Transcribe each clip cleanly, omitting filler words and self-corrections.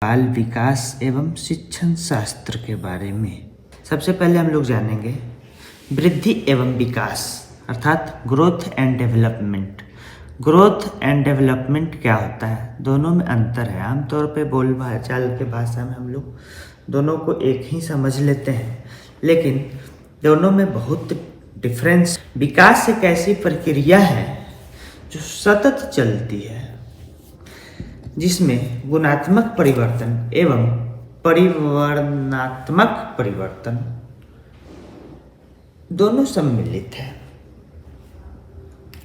बाल विकास एवं शिक्षण शास्त्र के बारे में। सबसे पहले हम लोग जानेंगे वृद्धि एवं विकास अर्थात growth and development. Growth and development क्या होता है, दोनों में अंतर है। आमतौर पे बोल चाल के भाषा में हम लोग दोनों को एक ही समझ लेते हैं, लेकिन दोनों में बहुत डिफरेंस। विकास एक ऐसी प्रक्रिया है जो सतत चलती है, जिसमें गुणात्मक परिवर्तन एवं परिवर्तनात्मक परिवर्तन दोनों सम्मिलित है।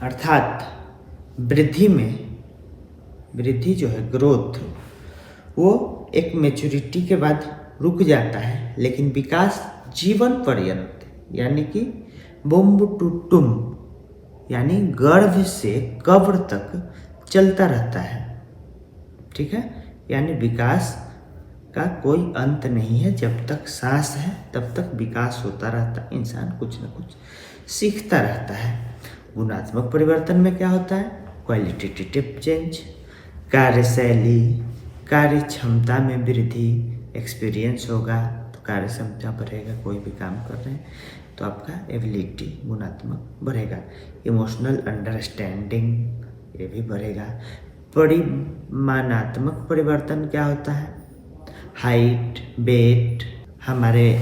अर्थात वृद्धि जो है ग्रोथ, वो एक मैच्योरिटी के बाद रुक जाता है, लेकिन विकास जीवन पर्यंत यानी कि बूम टू टुम यानी गर्भ से कब्र तक चलता रहता है। ठीक है, यानी विकास का कोई अंत नहीं है। जब तक सांस है तब तक विकास होता रहता है, इंसान कुछ न कुछ सीखता रहता है। गुणात्मक परिवर्तन में क्या होता है, क्वालिटेटिव चेंज, कार्यशैली, कार्य क्षमता में वृद्धि। एक्सपीरियंस होगा तो कार्य क्षमता बढ़ेगा, कोई भी काम कर रहे हैं तो आपका एबिलिटी गुणात्मक बढ़ेगा। इमोशनल अंडरस्टैंडिंग ये भी बढ़ेगा। परिमाणात्मक परिवर्तन क्या होता है, हाइट, वेट, हमारे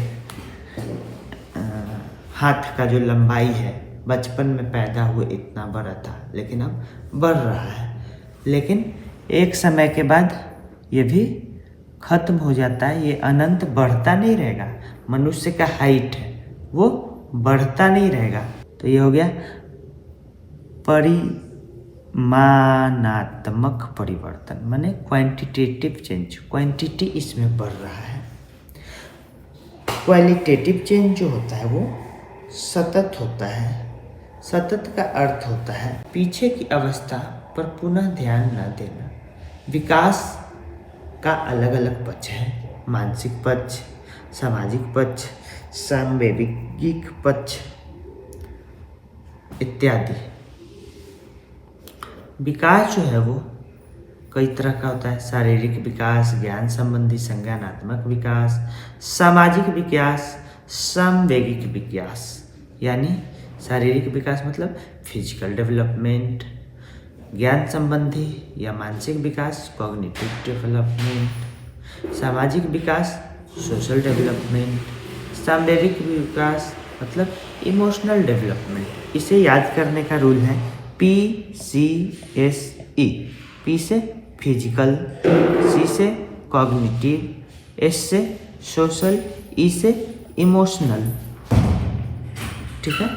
हाथ का जो लंबाई है, बचपन में पैदा हुए इतना बड़ा था लेकिन अब बढ़ रहा है, लेकिन एक समय के बाद ये भी खत्म हो जाता है, ये अनंत बढ़ता नहीं रहेगा। मनुष्य का हाइट है वो बढ़ता नहीं रहेगा। तो ये हो गया परिमाणात्मक परिवर्तन, माने क्वांटिटेटिव चेंज, क्वांटिटी इसमें बढ़ रहा है। क्वालिटेटिव चेंज जो होता है वो सतत होता है। सतत का अर्थ होता है पीछे की अवस्था पर पुनः ध्यान न देना। विकास का अलग अलग पक्ष है, मानसिक पक्ष, सामाजिक पक्ष, सांवेगिक पक्ष इत्यादि। विकास जो है वो कई तरह का होता है, शारीरिक विकास, ज्ञान संबंधी संज्ञानात्मक विकास, सामाजिक विकास, सांवेगिक विकास। यानी शारीरिक विकास मतलब फिजिकल डेवलपमेंट, ज्ञान संबंधी या मानसिक विकास कॉग्निटिव डेवलपमेंट, सामाजिक विकास सोशल डेवलपमेंट, सांवेगिक विकास मतलब इमोशनल डेवलपमेंट। इसे याद करने का रूल है PCSE। P से फिजिकल, C से कॉग्निटिव, S से सोशल, E से इमोशनल। ठीक है,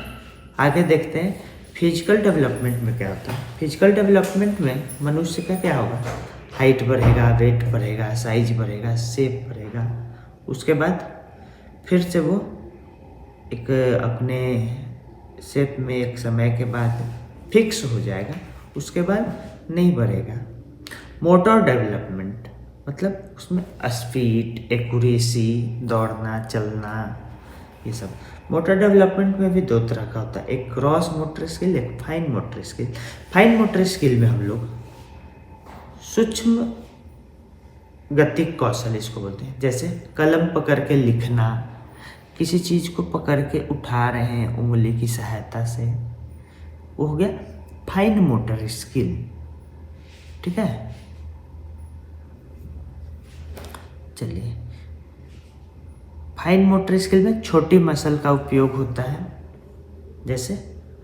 आगे देखते हैं फिजिकल डेवलपमेंट में क्या होता है। फिजिकल डेवलपमेंट में मनुष्य का क्या होगा, हाइट बढ़ेगा, वेट बढ़ेगा, साइज बढ़ेगा, शेप बढ़ेगा। उसके बाद फिर से वो एक अपने शेप में एक समय के बाद फिक्स हो जाएगा, उसके बाद नहीं बढ़ेगा। मोटर डेवलपमेंट मतलब उसमें स्पीड, एक्यूरेसी, दौड़ना, चलना, ये सब। मोटर डेवलपमेंट में भी दो तरह का होता है, एक क्रॉस मोटर स्किल, एक fine motor skill. Fine motor skill में हम लोग सूक्ष्म गतिक कौशल इसको बोलते हैं, जैसे कलम पकड़ के लिखना, किसी चीज़ को पकड़ के उठा रहे हैं उंगली की सहायता से, वो हो गया फाइन मोटर स्किल। ठीक है, चलिए फाइन मोटर स्किल में छोटी मसल का उपयोग होता है, जैसे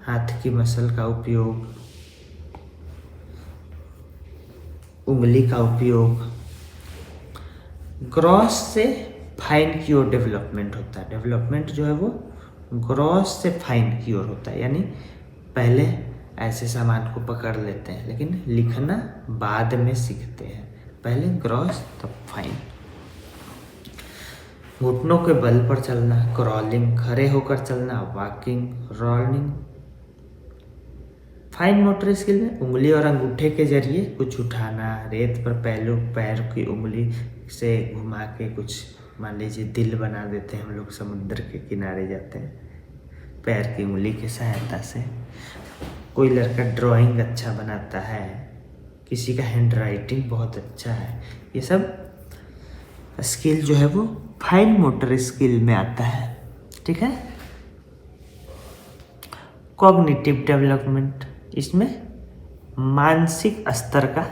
हाथ की मसल का उपयोग, उंगली का उपयोग। ग्रॉस से फाइन की ओर डेवलपमेंट होता है। डेवलपमेंट जो है वो ग्रॉस से फाइन की ओर होता है, यानी पहले ऐसे सामान को पकड़ लेते हैं लेकिन लिखना बाद में सीखते हैं, पहले ग्रॉस तब फाइन। घुटनों के बल पर चलना, क्रॉलिंग, खड़े होकर चलना, walking, rolling. Fine motor skill में उंगली और अंगूठे के जरिए कुछ उठाना, रेत पर पैर की उंगली से घुमा के कुछ, मान लीजिए दिल बना देते हैं हम लोग, समुद्र के किनारे जाते हैं पैर की उंगली की सहायता से। कोई लड़का ड्राइंग अच्छा बनाता है, किसी का हैंड राइटिंग बहुत अच्छा है, ये सब स्किल जो है वो फाइन मोटर स्किल में आता है। ठीक है। कॉग्निटिव डेवलपमेंट, इसमें मानसिक स्तर का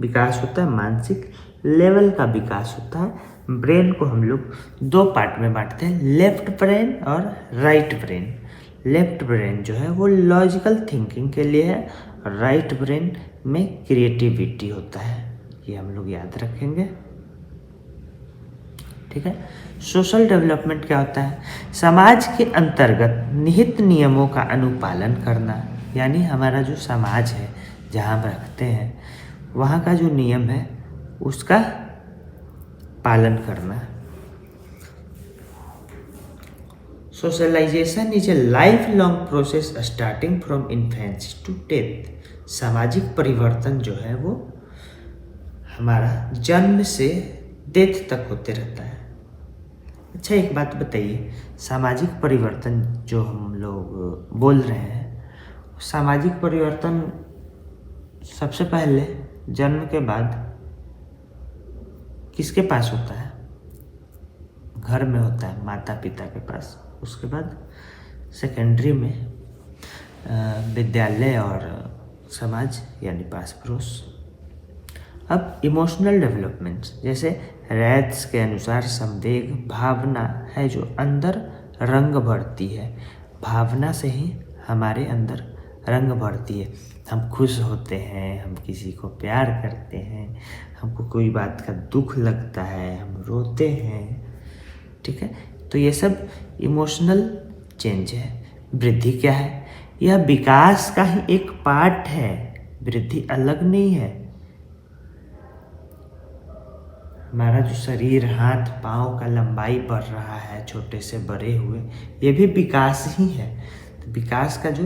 विकास होता है, मानसिक लेवल का विकास होता है। ब्रेन को हम लोग दो पार्ट में बांटते हैं, लेफ्ट ब्रेन और राइट ब्रेन। लेफ्ट ब्रेन जो है वो लॉजिकल थिंकिंग के लिए है और राइट ब्रेन में क्रिएटिविटी होता है। ये हम लोग याद रखेंगे। ठीक है। सोशल डेवलपमेंट क्या होता है? समाज के अंतर्गत निहित नियमों का अनुपालन करना, यानी हमारा जो समाज है जहाँ हम रहते हैं वहाँ का जो नियम है उसका पालन करना। Socialisation is a lifelong process starting from infancy to death. सामाजिक परिवर्तन जो है वो हमारा जन्म से डेथ तक होते रहता है। अच्छा, एक बात बताइए, सामाजिक परिवर्तन जो हम लोग बोल रहे हैं, सामाजिक परिवर्तन सबसे पहले जन्म के बाद किसके पास होता है? घर में होता है, माता पिता के पास। उसके बाद सेकेंडरी में विद्यालय और समाज यानी पास पड़ोस। अब इमोशनल डेवलपमेंट्स, जैसे रैथ्स के अनुसार संवेग भावना है जो अंदर रंग भरती है। भावना से ही हमारे अंदर रंग भरती है। हम खुश होते हैं, हम किसी को प्यार करते हैं, हमको कोई बात का दुख लगता है, हम रोते हैं। ठीक है। तो ये सब इमोशनल चेंज है। वृद्धि क्या है? यह विकास का ही एक पार्ट है, वृद्धि अलग नहीं है। हमारा जो शरीर, हाथ पांव का लंबाई बढ़ रहा है छोटे से बड़े हुए, ये भी विकास ही है। तो विकास का जो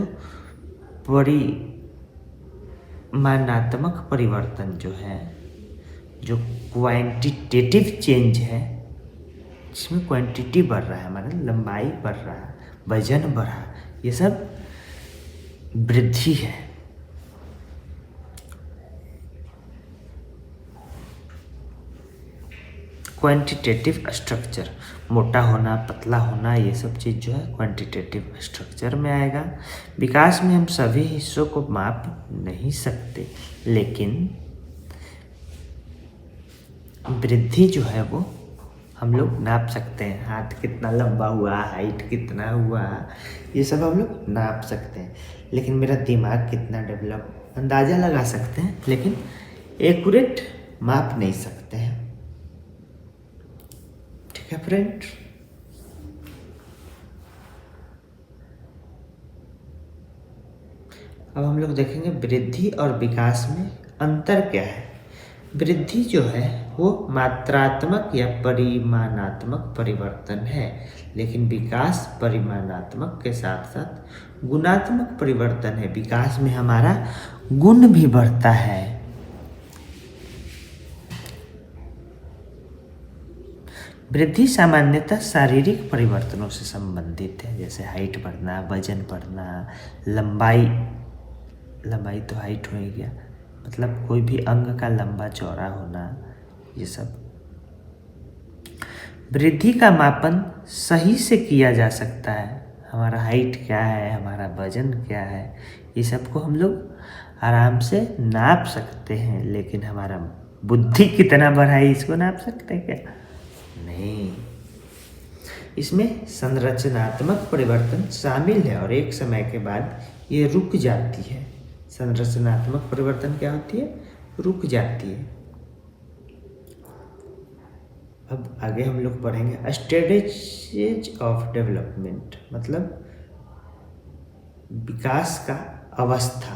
परिमाणात्मक परिवर्तन जो है, जो क्वांटिटेटिव चेंज है, जिसमें क्वांटिटी बढ़ रहा है, हमारा लंबाई बढ़ रहा है, वजन बढ़ा, ये सब वृद्धि है। क्वांटिटेटिव स्ट्रक्चर, मोटा होना, पतला होना, ये सब चीज़ जो है क्वांटिटेटिव स्ट्रक्चर में आएगा। विकास में हम सभी हिस्सों को माप नहीं सकते, लेकिन वृद्धि जो है वो हम लोग नाप सकते हैं। हाथ कितना लंबा हुआ, हाइट कितना हुआ, ये सब हम लोग नाप सकते हैं। लेकिन मेरा दिमाग कितना डेवलप, अंदाज़ा लगा सकते हैं, लेकिन एक्यूरेट माप नहीं सकते हैं। ठीक है फ्रेंड। अब हम लोग देखेंगे वृद्धि और विकास में अंतर क्या है। वृद्धि जो है वो मात्रात्मक या परिमाणात्मक परिवर्तन है, लेकिन विकास परिमाणात्मक के साथ साथ गुणात्मक परिवर्तन है। विकास में हमारा गुण भी बढ़ता है। वृद्धि सामान्यतः शारीरिक परिवर्तनों से संबंधित है, जैसे हाइट बढ़ना, वजन बढ़ना, लंबाई तो हाइट हो ही गया, मतलब कोई भी अंग का लंबा चौड़ा होना, ये सब। वृद्धि का मापन सही से किया जा सकता है। हमारा हाइट क्या है, हमारा वजन क्या है, ये सब को हम लोग आराम से नाप सकते हैं, लेकिन हमारा बुद्धि कितना बढ़ा है इसको नाप सकते हैं क्या? नहीं। इसमें संरचनात्मक परिवर्तन शामिल है और एक समय के बाद ये रुक जाती है। संरचनात्मक परिवर्तन क्या होती है? रुक जाती है। अब आगे हम लोग पढ़ेंगे स्टेजेस ऑफ डेवलपमेंट, मतलब विकास का अवस्था।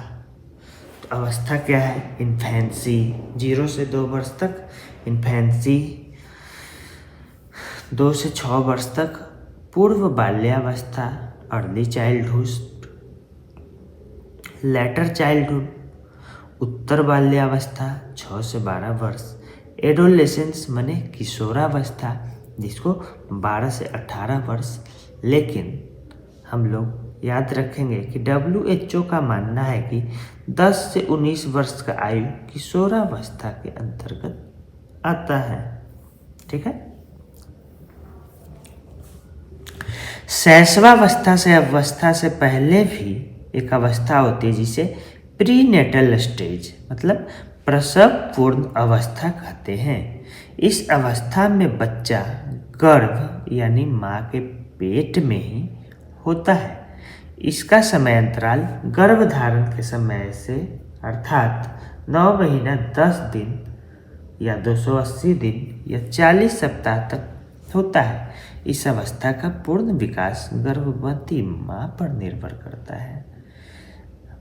तो अवस्था क्या है? इन्फेंसी 0 से 2 वर्ष तक, इन्फेंसी 2 से 6 वर्ष तक, पूर्व बाल्यावस्था अर्ली चाइल्डहुड, लेटर चाइल्डहुड, उत्तर बाल्यावस्था 6 से 12 वर्ष, एडोलेसेंस माने किशोरावस्था जिसको 12 से 18 वर्ष। लेकिन हम लोग याद रखेंगे कि WHO का मानना है कि 10 से 19 वर्ष का आयु किशोरावस्था के अंतर्गत आता है। ठीक है। शैशवावस्था से अवस्था से पहले भी एक अवस्था होती है जिसे प्रीनेटल स्टेज मतलब प्रसव पूर्व अवस्था कहते हैं। इस अवस्था में बच्चा गर्भ यानी माँ के पेट में ही होता है। इसका समय अंतराल गर्भधारण के समय से अर्थात 9 महीना 10 दिन या 280 दिन या 40 सप्ताह तक होता है। इस अवस्था का पूर्ण विकास गर्भवती माँ पर निर्भर करता है।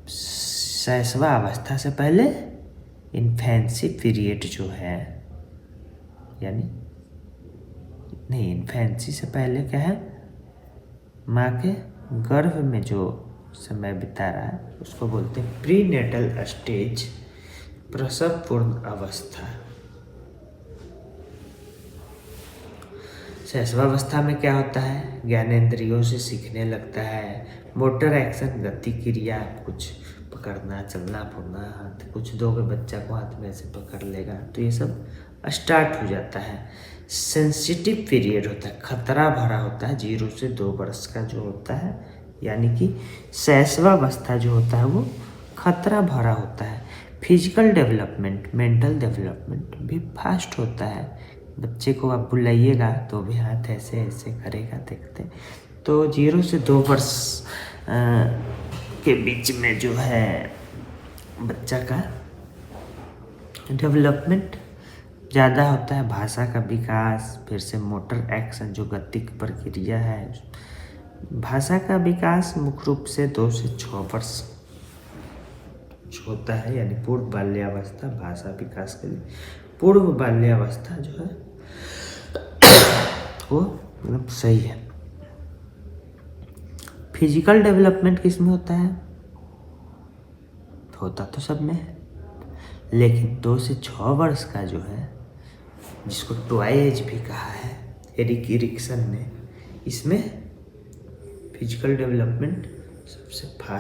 शैशवा अवस्था से पहले इन्फेंसी पीरियड जो है यानी नहीं, इन्फेंसी से पहले क्या है, माँ के गर्भ में जो समय बिता रहा है उसको बोलते हैं प्रीनेटल स्टेज, प्रसव पूर्ण अवस्था। शैशवावस्था में क्या होता है, ज्ञानेंद्रियों से सीखने लगता है, मोटर एक्शन गति क्रिया, कुछ पकड़ना चलना फुड़ना, हाथ कुछ दोगे बच्चा को हाथ में ऐसे पकड़ लेगा तो ये सब स्टार्ट हो जाता है। सेंसिटिव पीरियड होता है, खतरा भरा होता है, 0 से 2 वर्ष का जो होता है, यानी कि शैशवावस्था जो होता है वो खतरा भरा होता है। फिजिकल डेवलपमेंट, मेंटल डेवलपमेंट भी फास्ट होता है। बच्चे को आप बुलाइएगा तो भी हाथ ऐसे ऐसे करेगा, देखते। तो 0 से 2 वर्ष के बीच में जो है बच्चा का डेवलपमेंट ज़्यादा होता है, भाषा का विकास, फिर से मोटर एक्शन जो गतिक प्रक्रिया है। भाषा का विकास मुख्य रूप से 2 से 6 वर्ष होता है, यानी पूर्व बाल्यावस्था भाषा विकास के लिए। पूर्व बाल्यावस्था जो है वो मतलब सही है। फिजिकल डेवलपमेंट किस में होता है, होता तो सब में है, लेकिन 2 से 6 वर्ष का जो है, जिसको टॉय एज भी कहा है एरिक एरिक्सन ने, इसमें फिजिकल डेवलपमेंट सबसे फास्ट